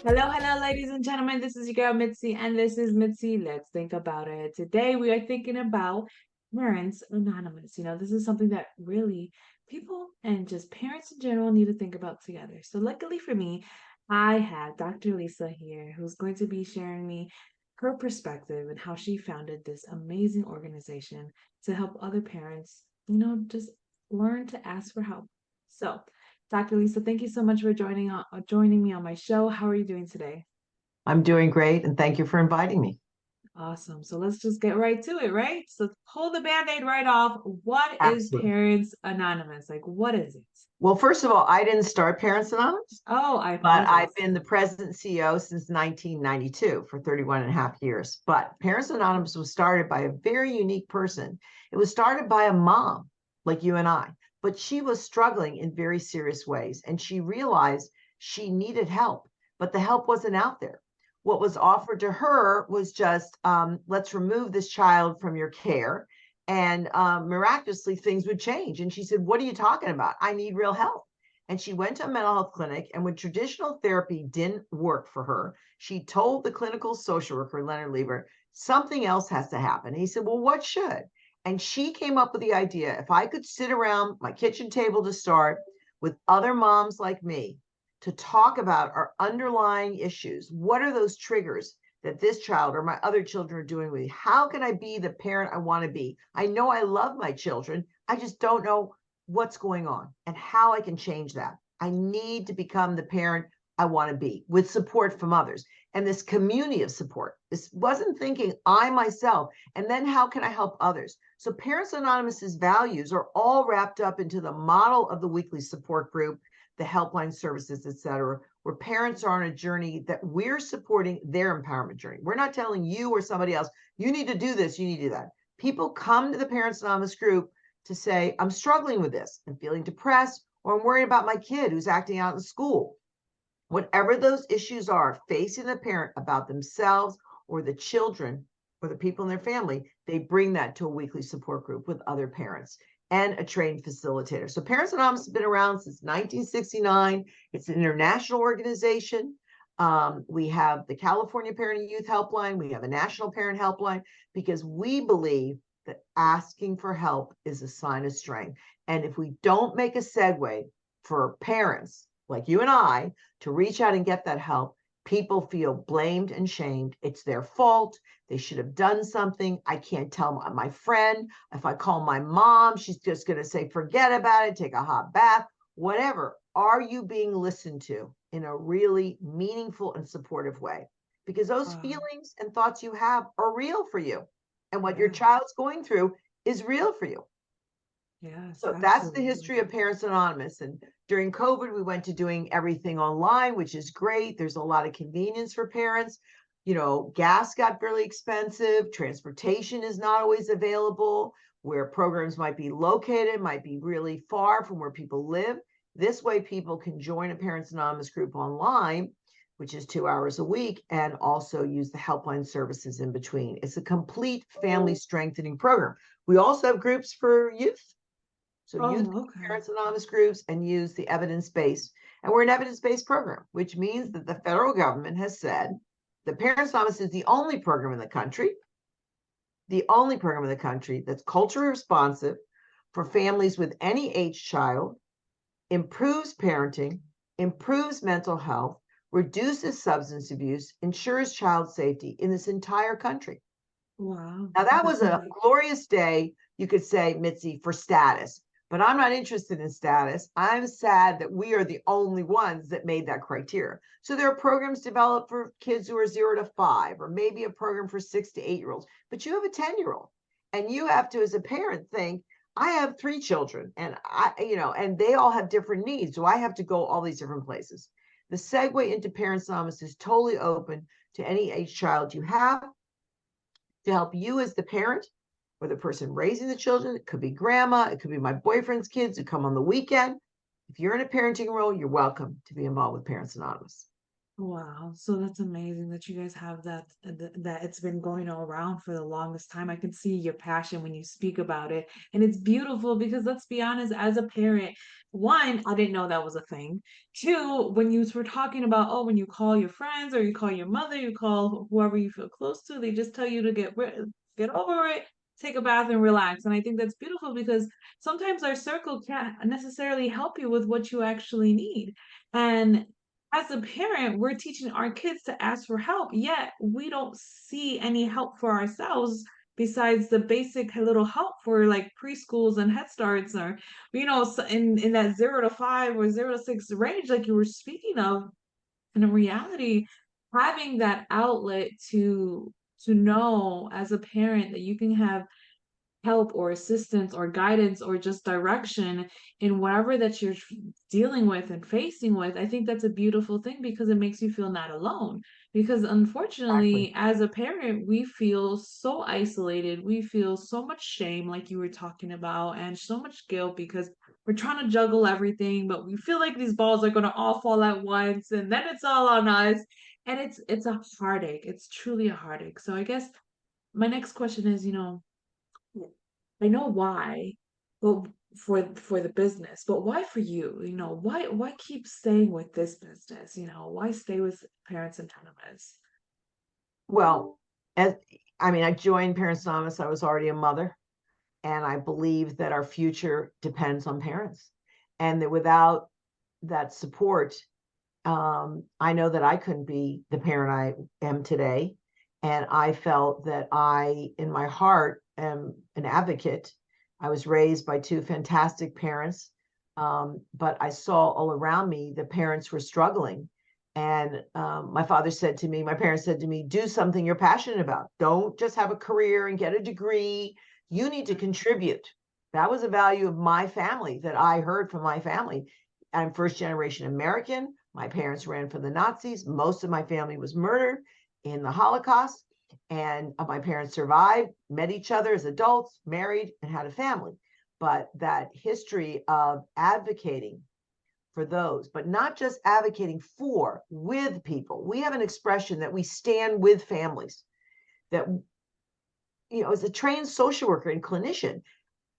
Hello, ladies and gentlemen. This is your girl Mitzi, and this is Mitzi. Let's think about it. Today, we are thinking about Parents Anonymous. This is something that really people and just parents in general need to think about together. So, luckily for me, I have Dr. Lisa here who's going to be sharing me her perspective and how she founded this amazing organization to help other parents, just learn to ask for help. So, Dr. Lisa, thank you so much for joining me on my show. How are you doing today? I'm doing great, and thank you for inviting me. Awesome. So let's just get right to it, right? So pull the band-aid right off. What is Absolutely. Parents Anonymous? Like, what is it? Well, first of all, I didn't start Parents Anonymous, Oh, I but I've apologize. been the president and CEO since 1992 for 31 and a half years. But Parents Anonymous was started by a very unique person. It was started by a mom like you and I, but she was struggling in very serious ways. And she realized she needed help, but the help wasn't out there. What was offered to her was just, let's remove this child from your care. And miraculously, things would change. And she said, "What are you talking about? I need real help." And she went to a mental health clinic. And when traditional therapy didn't work for her, she told the clinical social worker, Leonard Lieber, something else has to happen. And he said, "Well, what should?" And she came up with the idea, if I could sit around my kitchen table to start with other moms like me to talk about our underlying issues, what are those triggers that this child or my other children are doing with me? How can I be the parent I want to be? I know I love my children. I just don't know what's going on and how I can change that. I need to become the parent I want to be with support from others and this community of support. This wasn't thinking I myself, and then how can I help others? So Parents Anonymous's values are all wrapped up into the model of the weekly support group, the helpline services, et cetera, where parents are on a journey that we're supporting their empowerment journey. We're not telling you or somebody else, you need to do this, you need to do that. People come to the Parents Anonymous group to say, I'm struggling with this, I'm feeling depressed, or I'm worried about my kid who's acting out in school. Whatever those issues are facing the parent about themselves or the children or the people in their family, they bring that to a weekly support group with other parents and a trained facilitator. So Parents Anonymous has been around since 1969. It's an international organization. We have the California Parent and Youth Helpline. We have a national parent helpline because we believe that asking for help is a sign of strength. And if we don't make a segue for parents like you and I to reach out and get that help, people feel blamed and shamed. It's their fault. They should have done something. I can't tell my friend. If I call my mom, she's just going to say, forget about it, take a hot bath, whatever. Are you being listened to in a really meaningful and supportive way? Because those Wow. feelings and thoughts you have are real for you. And what your Yeah. child's going through is real for you. Yes, So that's the absolutely. history of Parents Anonymous. And during COVID, we went to doing everything online, which is great. There's a lot of convenience for parents. Gas got really expensive. Transportation is not always available. Where programs might be located, might be really far from where people live. This way, people can join a Parents Anonymous group online, which is 2 hours a week, and also use the helpline services in between. It's a complete family strengthening program. We also have groups for youth. So youth Oh, okay. Parents Anonymous groups and use the evidence-based. And we're an evidence-based program, which means that the federal government has said the Parents Anonymous is the only program in the country that's culturally responsive for families with any age child, improves parenting, improves mental health, reduces substance abuse, ensures child safety in this entire country. Wow. Now, that That's was a amazing. glorious day, you could say, Mitzi, for status. But I'm not interested in status. I'm sad that we are the only ones that made that criteria. So there are programs developed for kids who are 0 to 5, or maybe a program for 6 to 8 year olds. But you have a 10-year-old, and you have to, as a parent, think, I have 3 children, and and they all have different needs. So I have to go all these different places. The segue into Parents Anonymous is totally open to any age child you have, to help you as the parent or the person raising the children. It could be grandma, it could be my boyfriend's kids who come on the weekend. If you're in a parenting role, you're welcome to be involved with Parents Anonymous. Wow, so that's amazing that you guys have that it's been going around for the longest time. I can see your passion when you speak about it, and it's beautiful because let's be honest, as a parent, one, I didn't know that was a thing. Two, when you were talking about, oh, when you call your friends or you call your mother, you call whoever you feel close to, they just tell you to get over it, take a bath and relax. And I think that's beautiful because sometimes our circle can't necessarily help you with what you actually need. And as a parent, we're teaching our kids to ask for help, yet we don't see any help for ourselves besides the basic little help for like preschools and Head Starts or, in that 0 to 5 or 0 to 6 range, like you were speaking of. And in reality, having that outlet to know as a parent that you can have help or assistance or guidance or just direction in whatever that you're dealing with and facing with, I think that's a beautiful thing because it makes you feel not alone. Because Exactly. unfortunately, as a parent, we feel so isolated. We feel so much shame, like you were talking about, and so much guilt because we're trying to juggle everything, but we feel like these balls are going to all fall at once, and then it's all on us. And it's a heartache. It's truly a heartache. So I guess my next question is, I know why, but for the business, but why for you? Why keep staying with this business? Why stay with Parents Anonymous? Well, as I mean, I joined Parents Anonymous, I was already a mother, and I believe that our future depends on parents, and that without that support, I know that I couldn't be the parent I am today. And I felt that I, in my heart, am an advocate. I was raised by two fantastic parents, but I saw all around me the parents were struggling. And my father said to me, my parents said to me, do something you're passionate about. Don't just have a career and get a degree. You need to contribute. That was a value of my family that I heard from my family. I'm first generation American. My parents ran from the Nazis. Most of my family was murdered in the Holocaust. And my parents survived, met each other as adults, married, and had a family. But that history of advocating for those, but not just advocating for, with people. We have an expression that we stand with families, that, as a trained social worker and clinician,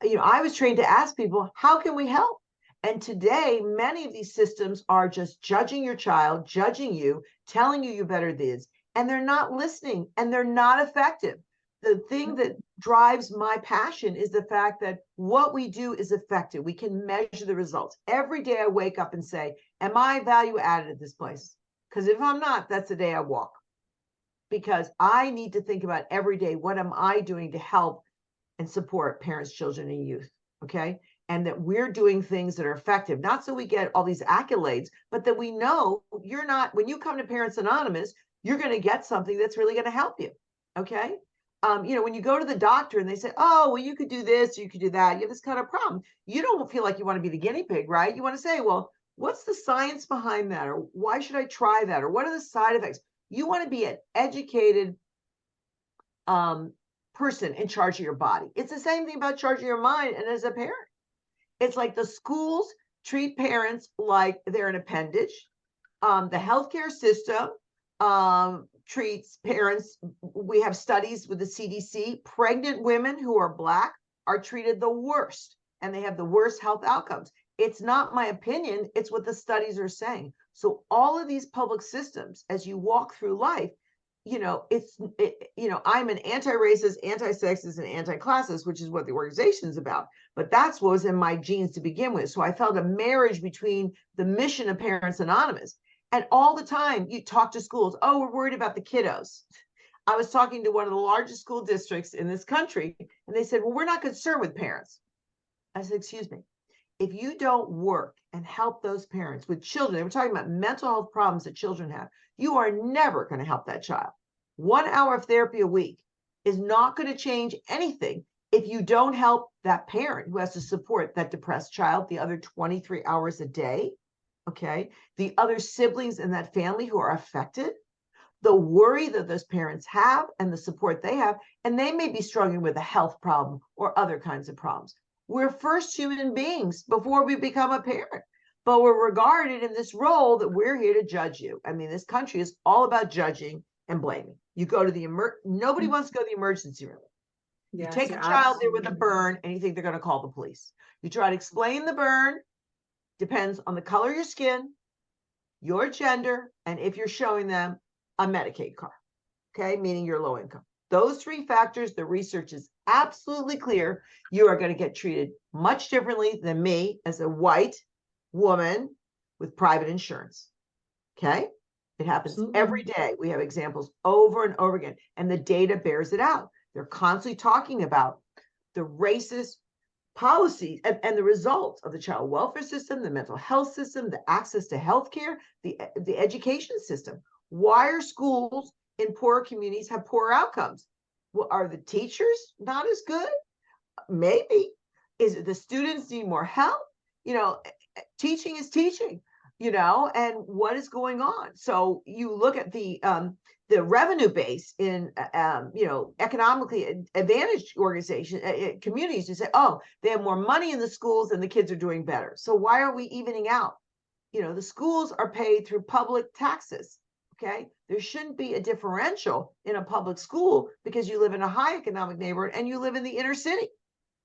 I was trained to ask people, how can we help? And today, many of these systems are just judging your child, judging you, telling you better this, and they're not listening and they're not effective. The thing that drives my passion is the fact that what we do is effective. We can measure the results. Every day I wake up and say, am I value added at this place? Because if I'm not, that's the day I walk. Because I need to think about every day, what am I doing to help and support parents, children, and youth. Okay. And that we're doing things that are effective, not so we get all these accolades, but that we know you're not, when you come to Parents Anonymous, you're going to get something that's really going to help you. Okay. When you go to the doctor and they say, oh, well, you could do this, you could do that, you have this kind of problem. You don't feel like you want to be the guinea pig, right? You want to say, well, what's the science behind that? Or why should I try that? Or what are the side effects? You want to be an educated um, person in charge of your body. It's the same thing about charging your mind. And as a parent, it's like the schools treat parents like they're an appendage. The healthcare system treats parents. We have studies with the CDC. Pregnant women who are Black are treated the worst and they have the worst health outcomes. It's not my opinion, it's what the studies are saying. So, all of these public systems, as you walk through life, I'm an anti-racist, anti-sexist, and anti-classist, which is what the organization is about. But that's what was in my genes to begin with. So I felt a marriage between the mission of Parents Anonymous and all the time you talk to schools. Oh, we're worried about the kiddos. I was talking to one of the largest school districts in this country, and they said, well, we're not concerned with parents. I said, excuse me. If you don't work and help those parents with children, we're talking about mental health problems that children have, you are never going to help that child. 1 hour of therapy a week is not going to change anything if you don't help that parent who has to support that depressed child the other 23 hours a day. Okay. The other siblings in that family who are affected, the worry that those parents have and the support they have, and they may be struggling with a health problem or other kinds of problems. We're first human beings before we become a parent. but we're regarded in this role that we're here to judge you. I mean, this country is all about judging and blaming. You go to the nobody wants to go to the emergency room. You Yes, take you're a child there with a absolutely burn and you think they're going to call the police. You try to explain the burn, depends on the color of your skin, your gender, and if you're showing them a Medicaid card, okay, meaning you're low income. Those three factors, the research is absolutely clear. You are going to get treated much differently than me as a white woman with private insurance. Okay. It happens every absolutely. day. We have examples over and over again, and the data bears it out. They're constantly talking about the racist policies and the results of the child welfare system, the mental health system, the access to healthcare, the education system. Why are schools in poorer communities have poorer outcomes? Well, are the teachers not as good? Maybe. Is it the students need more help? Teaching is teaching, and what is going on? So you look at the revenue base in economically advantaged organizations, communities. You say, oh, they have more money in the schools and the kids are doing better. So why are we evening out? The schools are paid through public taxes. Okay, there shouldn't be a differential in a public school because you live in a high economic neighborhood and you live in the inner city.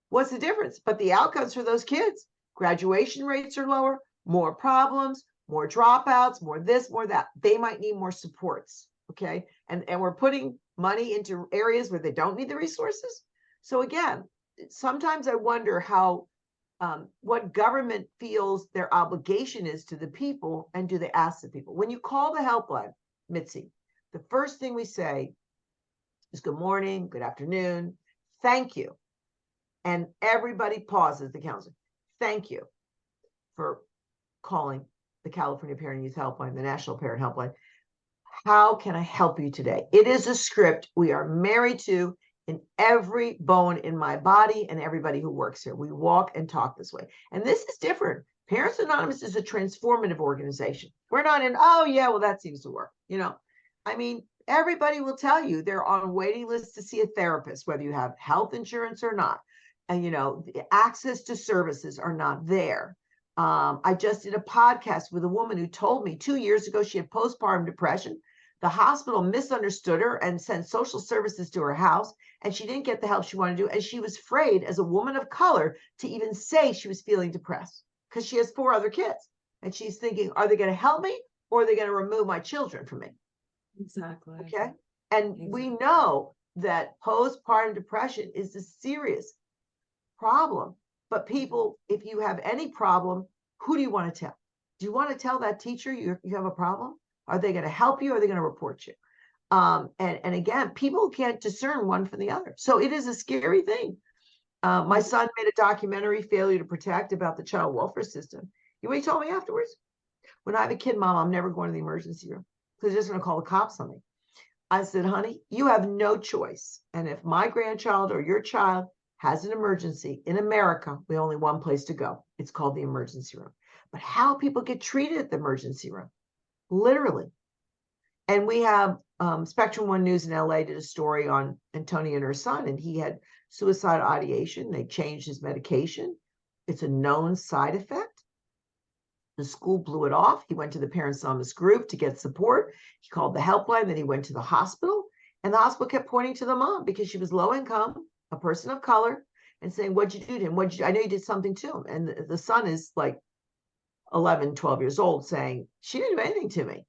What's the difference? But the outcomes for those kids, graduation rates are lower, more problems, more dropouts, more this, more that. They might need more supports. Okay. And we're putting money into areas where they don't need the resources. So again, sometimes I wonder how what government feels their obligation is to the people, and do they ask the people? When you call the helpline, Mitzi, the first thing we say is good morning, good afternoon, thank you. And everybody pauses, the counselor. Thank you for calling the California Parent and Youth Helpline, the National Parent Helpline. How can I help you today? It is a script we are married to in every bone in my body and everybody who works here. We walk and talk this way. And this is different. Parents Anonymous is a transformative organization. We're not in, oh, yeah, well, that seems to work. I mean, everybody will tell you they're on waiting lists to see a therapist, whether you have health insurance or not. And the access to services are not there. I just did a podcast with a woman who told me 2 years ago she had postpartum depression. The hospital misunderstood her and sent social services to her house, and she didn't get the help she wanted to do. And she was afraid, as a woman of color, to even say she was feeling depressed because she has 4 other kids. And she's thinking, are they going to help me, or are they going to remove my children from me? Exactly. Okay. And we know that postpartum depression is a serious problem. But people, if you have any problem, who do you want to tell? Do you want to tell that teacher you have a problem? Are they going to help you? Or are they going to report you? And again, people can't discern one from the other. So it is a scary thing. My son made a documentary, Failure to Protect, about the child welfare system. You know what he told me afterwards? When I have a kid, Mom, I'm never going to the emergency room because they're just going to call the cops on me. I said, honey, you have no choice. And if my grandchild or your child has an emergency in America, we only one place to go. It's called the emergency room. But how people get treated at the emergency room, literally. And we have Spectrum One News in LA did a story on Antonia and her son, and he had suicidal ideation. They changed his medication. It's a known side effect. The school blew it off. He went to the Parents Anonymous group to get support. He called the helpline. Then he went to the hospital, and the hospital kept pointing to the mom because she was low income, a person of color, and saying, what'd you do to him? I know you did something to him. And the son is like 11, 12 years old saying, she didn't do anything to me.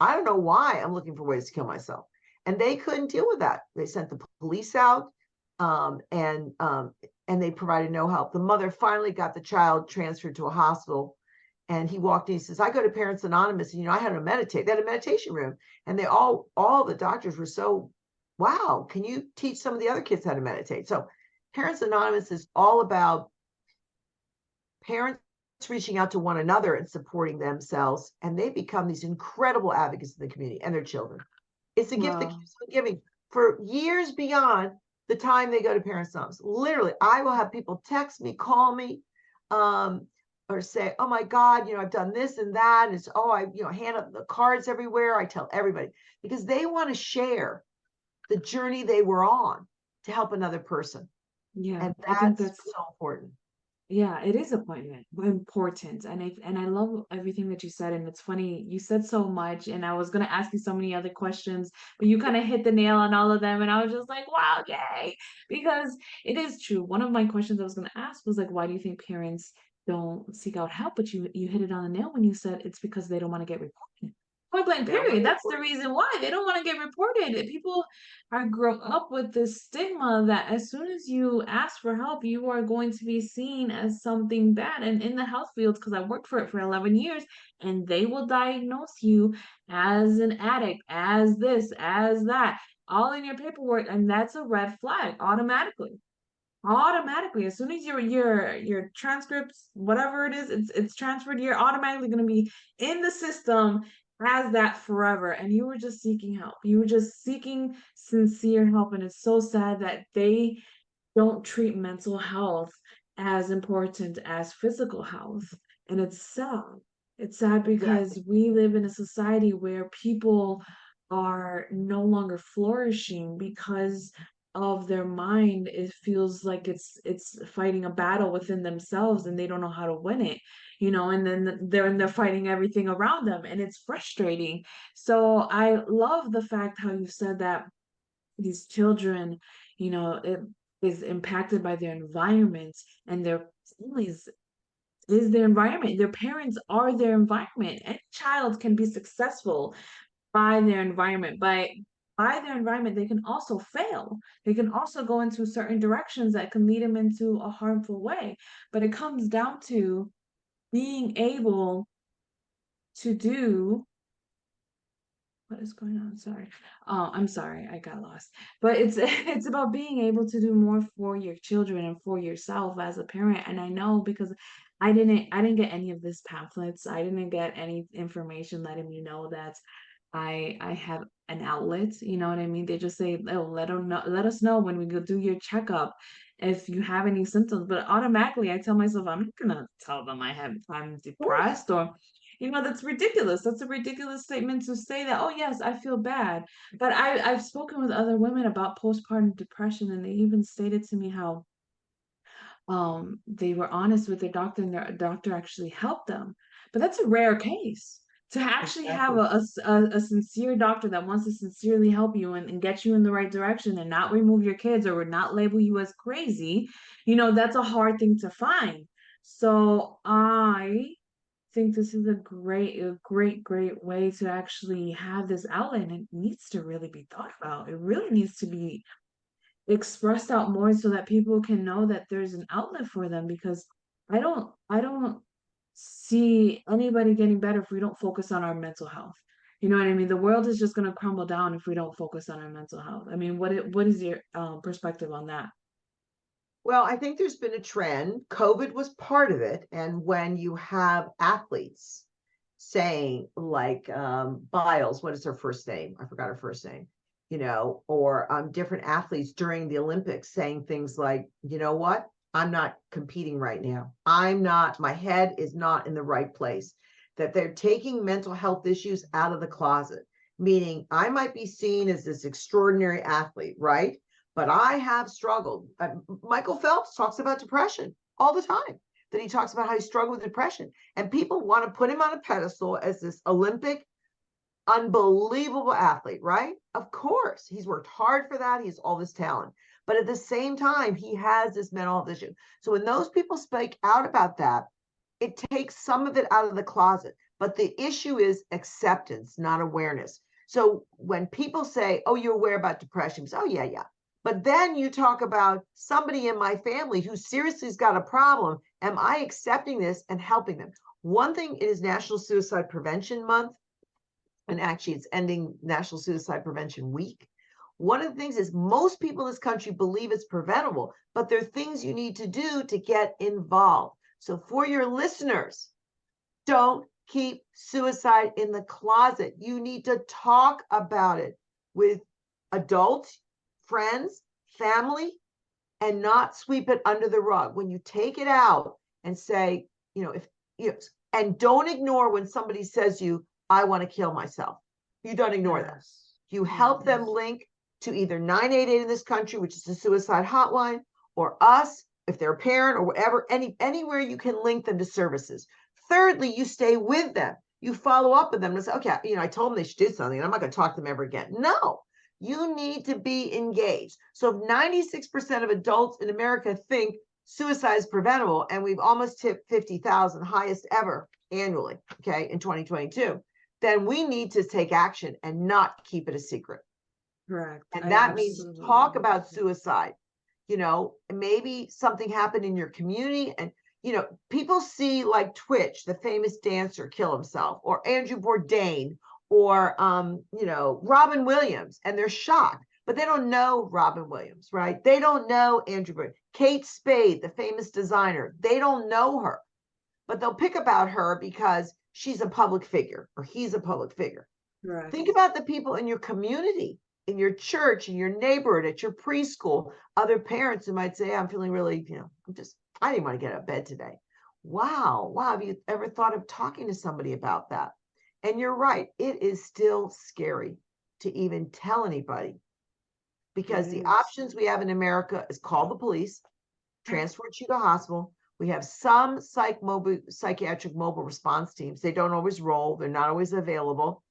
I don't know why I'm looking for ways to kill myself. And they couldn't deal with that. They sent the police out, and they provided no help. The mother finally got the child transferred to a hospital. And he walked in, he says, I go to Parents Anonymous, and I had to meditate. They had a meditation room. And all the doctors were so, wow, can you teach some of the other kids how to meditate? So Parents Anonymous is all about parents reaching out to one another and supporting themselves. And they become these incredible advocates in the community and their children. It's a gift that keeps on giving for years beyond the time they go to Parents Anonymous. Literally, I will have people text me, call me, or say, oh my God, I've done this and that. And it's, I hand out the cards everywhere. I tell everybody because they want to share the journey they were on to help another person. Yeah, And I think that's that's so important. Yeah, it is appointment important, and I love everything that you said. And it's funny, you said so much, and I was gonna ask you so many other questions, but you kind of hit the nail on all of them, and I was just like, wow, yay! Because it is true. One of my questions I was gonna ask was like, why do you think parents don't seek out help? But you hit it on the nail when you said it's because they don't want to get reported. Point blank, They don't want period. to That's report. the reason why they don't want to get reported. People are grow up with this stigma that as soon as you ask for help, you are going to be seen as something bad. And in the health fields, because I worked for it for 11 years, and they will diagnose you as an addict, as this, as that, all in your paperwork, and that's a red flag automatically. Automatically, as soon as your transcripts, whatever it is, it's transferred, you're automatically going to be in the system as that forever. And you were just seeking help. You were just seeking sincere help. And it's so sad that they don't treat mental health as important as physical health. And it's sad. It's sad because Exactly. we live in a society where people are no longer flourishing because of their mind. It feels like it's fighting a battle within themselves and they don't know how to win it, and then they're fighting everything around them and it's frustrating. So I love the fact how you said that these children, it is impacted by their environments, and their families is their environment. Their parents are their environment. Any child can be successful by their environment. By their environment, they can also fail. They can also go into certain directions that can lead them into a harmful way. But it comes down to being able to do what is going on? Sorry. Oh, I'm sorry. I got lost. But it's it's about being able to do more for your children and for yourself as a parent. And I know because I didn't get any of this pamphlets. I didn't get any information letting me know that I have an outlet. You know what I mean? They just say, "Oh, let us know when we go do your checkup if you have any symptoms." But automatically I tell myself I'm not gonna tell them I'm Of course. depressed, or that's ridiculous. That's a ridiculous statement to say that, oh yes, I feel bad. But I've spoken with other women about postpartum depression, and they even stated to me how they were honest with their doctor, and their doctor actually helped them. But that's a rare case. To actually have Exactly. a sincere doctor that wants to sincerely help you and get you in the right direction and not remove your kids or not label you as crazy, that's a hard thing to find. So I think this is a great way to actually have this outlet, and it needs to really be thought about. It really needs to be expressed out more so that people can know that there's an outlet for them, because I don't see anybody getting better if we don't focus on our mental health. You know what I mean? The world is just going to crumble down if we don't focus on our mental health. I mean, what is your perspective on that? Well, I think there's been a trend. COVID was part of it. And when you have athletes saying, like Biles, what is her first name? I forgot her first name, or different athletes during the Olympics saying things like, you know what? I'm not competing right now. My head is not in the right place. That they're taking mental health issues out of the closet, meaning I might be seen as this extraordinary athlete, right? But I have struggled. Michael Phelps talks about depression all the time, that he talks about how he struggled with depression. And people want to put him on a pedestal as this Olympic, unbelievable athlete, right? Of course, he's worked hard for that. He has all this talent. But at the same time, he has this mental health issue. So when those people speak out about that, it takes some of it out of the closet. But the issue is acceptance, not awareness. So when people say, oh, you're aware about depression, say, oh, yeah, yeah. But then you talk about somebody in my family who seriously has got a problem. Am I accepting this and helping them? One thing, it is National Suicide Prevention Month, and actually it's ending National Suicide Prevention Week. One of the things is most people in this country believe it's preventable, but there are things you need to do to get involved. So for your listeners, don't keep suicide in the closet. You need to talk about it with adults, friends, family, and not sweep it under the rug. When you take it out and say, if and don't ignore when somebody says you, I want to kill myself. You don't ignore them. Yes. You help them Yes. link to either 988 in this country, which is the suicide hotline, or us, if they're a parent or whatever, anywhere you can link them to services. Thirdly, you stay with them. You follow up with them and say, okay, I told them they should do something and I'm not going to talk to them ever again. No, you need to be engaged. So if 96% of adults in America think suicide is preventable, and we've almost hit 50,000, highest ever annually, okay, in 2022, then we need to take action and not keep it a secret. Correct. And I that means absolutely talk about suicide. Maybe something happened in your community, and people see like Twitch, the famous dancer, kill himself, or Andrew Bourdain, or Robin Williams, and they're shocked, but they don't know Robin Williams, right? They don't know Andrew Bourdain. Kate Spade, the famous designer, they don't know her, but they'll pick about her because she's a public figure or he's a public figure. correct. Think about the people in your community, in your church, in your neighborhood, at your preschool, other parents who might say, I'm feeling really, I didn't want to get out of bed today. Wow. Have you ever thought of talking to somebody about that? And you're right. It is still scary to even tell anybody, because the options we have in America is call the police, transfer you to hospital. We have some psychiatric mobile response teams. They don't always roll. They're not always available,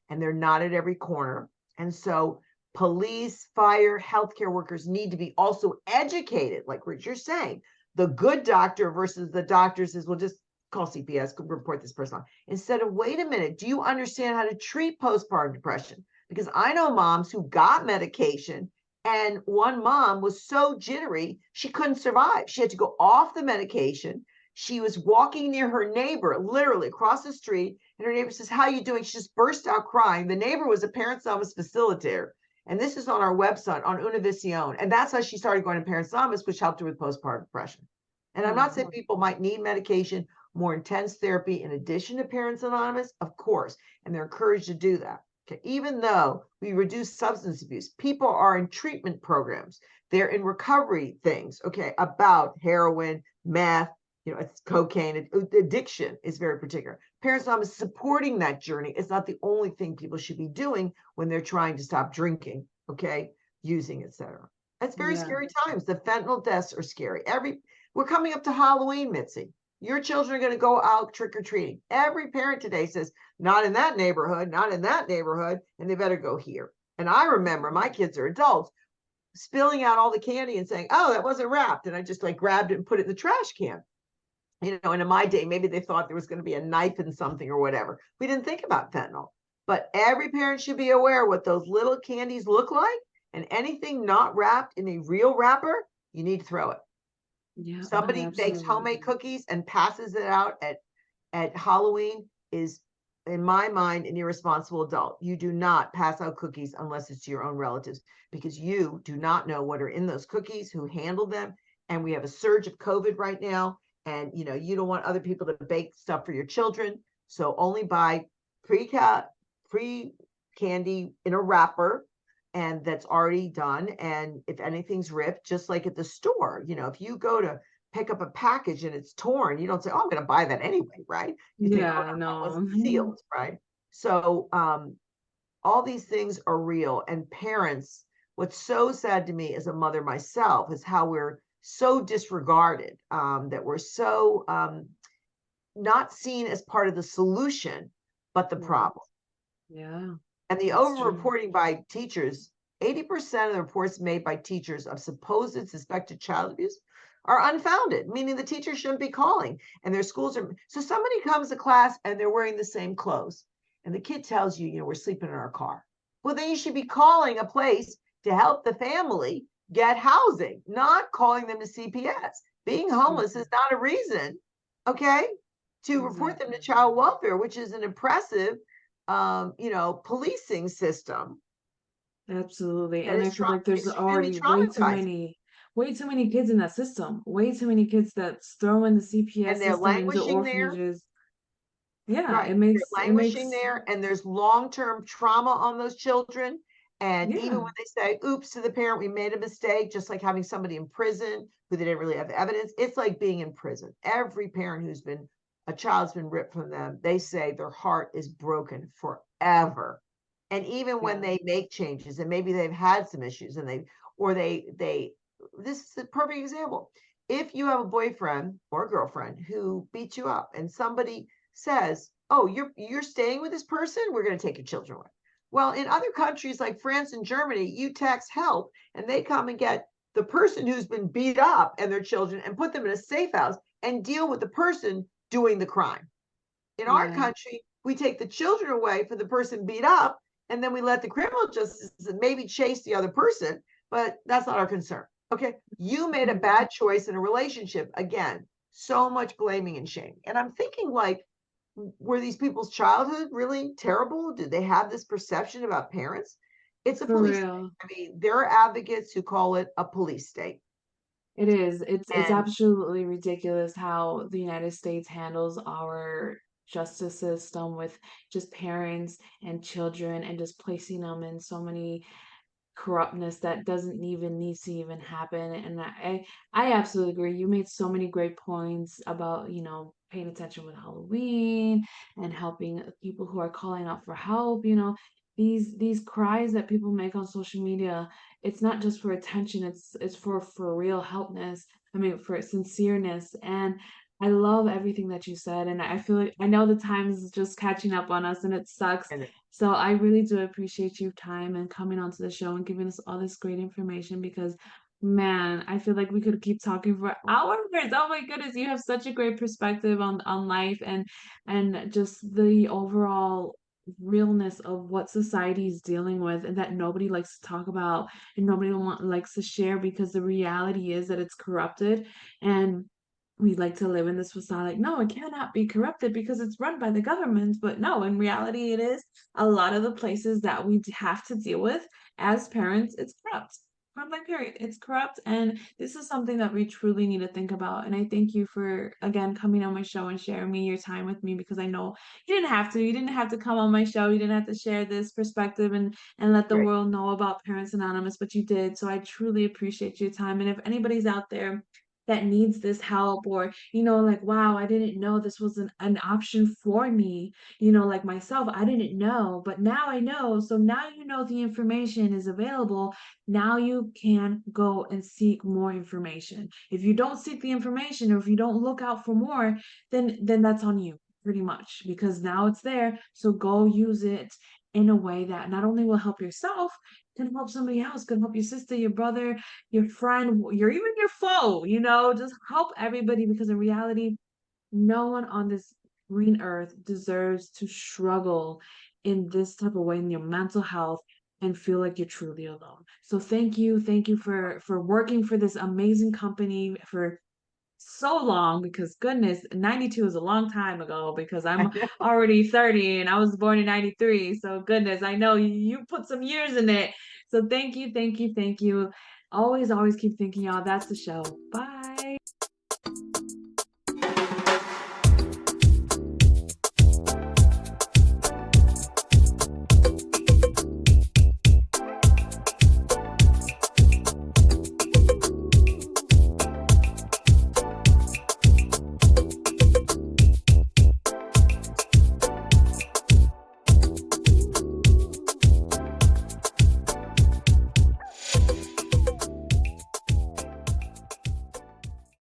and they're not at every corner. And so police, fire, healthcare workers need to be also educated, like what you're saying. The good doctor versus the doctor says, well, just call CPS, report this person on. Instead of, wait a minute, do you understand how to treat postpartum depression? Because I know moms who got medication, and one mom was so jittery, she couldn't survive. She had to go off the medication. She was walking near her neighbor, literally across the street, and her neighbor says, how are you doing? She just burst out crying. The neighbor was a Parents Anonymous facilitator. And this is on our website, on Univision. And that's how she started going to Parents Anonymous, which helped her with postpartum depression. And I'm not saying people might need medication, more intense therapy in addition to Parents Anonymous, of course, and they're encouraged to do that. Okay. Even though we reduce substance abuse, people are in treatment programs. They're in recovery things, okay, about heroin, meth, it's cocaine. Addiction is very particular. Parents Anonymous is supporting that journey. It's not the only thing people should be doing when they're trying to stop drinking, okay, using, etc. It's very scary times. The fentanyl deaths are scary. We're coming up to Halloween, Mitzi. Your children are going to go out trick-or-treating. Every parent today says, not in that neighborhood, not in that neighborhood, and they better go here. And I remember, my kids are adults, spilling out all the candy and saying, oh, that wasn't wrapped. And I just grabbed it and put it in the trash can. And in my day, maybe they thought there was going to be a knife in something or whatever. We didn't think about fentanyl. But every parent should be aware what those little candies look like, and anything not wrapped in a real wrapper, you need to throw it. Yeah, Somebody bakes homemade cookies and passes it out at Halloween is, in my mind, an irresponsible adult. You do not pass out cookies unless it's to your own relatives, because you do not know what are in those cookies, who handled them. And we have a surge of COVID right now. And you don't want other people to bake stuff for your children. So only buy pre-candy in a wrapper, and that's already done. And if anything's ripped, just like at the store, if you go to pick up a package and it's torn, you don't say, oh, I'm going to buy that anyway, right? You think, oh, no, that wasn't sealed, right? So all these things are real. And parents, what's so sad to me as a mother myself is how we're so disregarded, that we're so not seen as part of the solution, but the problem. Yeah. And the over-reporting by teachers, 80% of the reports made by teachers of supposed and suspected child abuse are unfounded, meaning the teacher shouldn't be calling, and their schools are. So somebody comes to class and they're wearing the same clothes, and the kid tells you, we're sleeping in our car. Well, then you should be calling a place to help the family get housing, not calling them to CPS. Being homeless is not a reason, okay, to report them to child welfare, which is an impressive, policing system. Absolutely. And I feel like there's already way too many kids in that system. Way too many kids that's thrown the CPS and they're system into languishing orphanages. There. Yeah, right. They're languishing there, and there's long-term trauma on those children. And even when they say, oops, to the parent, we made a mistake, just like having somebody in prison who they didn't really have evidence, it's like being in prison. Every parent a child's been ripped from them, they say their heart is broken forever. And even when they make changes, and maybe they've had some issues, and this is a perfect example. if you have a boyfriend or a girlfriend who beats you up and somebody says, "Oh, you're staying with this person, we're going to take your children away." Well, in other countries like France and Germany, you text help and they come and get the person who's been beat up and their children and put them in a safe house and deal with the person doing the crime. In our Yeah. country, we take the children away for the person beat up, and then we let the criminal justice system maybe chase the other person, but that's not our concern. Okay, you made a Mhm. bad choice in a relationship. Again, so much blaming and shame. And I'm thinking, like, were these people's childhood really terrible? Did they have this perception about parents? It's a For police state. real. I mean, there are advocates who call it a police state. It is. It's And absolutely ridiculous how the United States handles our justice system with just parents and children and just placing them in so many corruptness that doesn't even need to even happen. And I absolutely agree. You made so many great points about, paying attention with Halloween and helping people who are calling out for help, these cries that people make on social media, it's not just for attention, it's for real helpness. I mean, for sincereness. And I love everything that you said. And I feel like I know the time is just catching up on us and it sucks, and so I really do appreciate your time and coming onto the show and giving us all this great information because, man, I feel like we could keep talking for hours. Oh my goodness, you have such a great perspective on life and just the overall realness of what society is dealing with and that nobody likes to talk about and nobody likes to share because the reality is that it's corrupted and we like to live in this facade like no, it cannot be corrupted because it's run by the government, but no, in reality it is. A lot of the places that we have to deal with as parents, it's corrupt. Point blank period. It's corrupt, and this is something that we truly need to think about. And I thank you for again coming on my show and sharing me your time with me because I know you didn't have to. You didn't have to come on my show. You didn't have to share this perspective and let the great. world know about Parents Anonymous, but you did. So I truly appreciate your time. And if anybody's out there that needs this help or like wow, I didn't know this was an option for me, like myself, I didn't know, but now I know. So now the information is available. Now you can go and seek more information. If you don't seek the information or if you don't look out for more, then that's on you pretty much because now it's there. So go use it in a way that not only will help yourself, can help somebody else, can help your sister, your brother, your friend, your even your foe, just help everybody because in reality, no one on this green earth deserves to struggle in this type of way in your mental health and feel like you're truly alone. So thank you for working for this amazing company for so long because goodness, 92 is a long time ago because I'm already 30 and I was born in 93. So goodness, I know you put some years in it. So thank you, thank you, thank you. Always, always keep thinking, y'all. That's the show. Bye.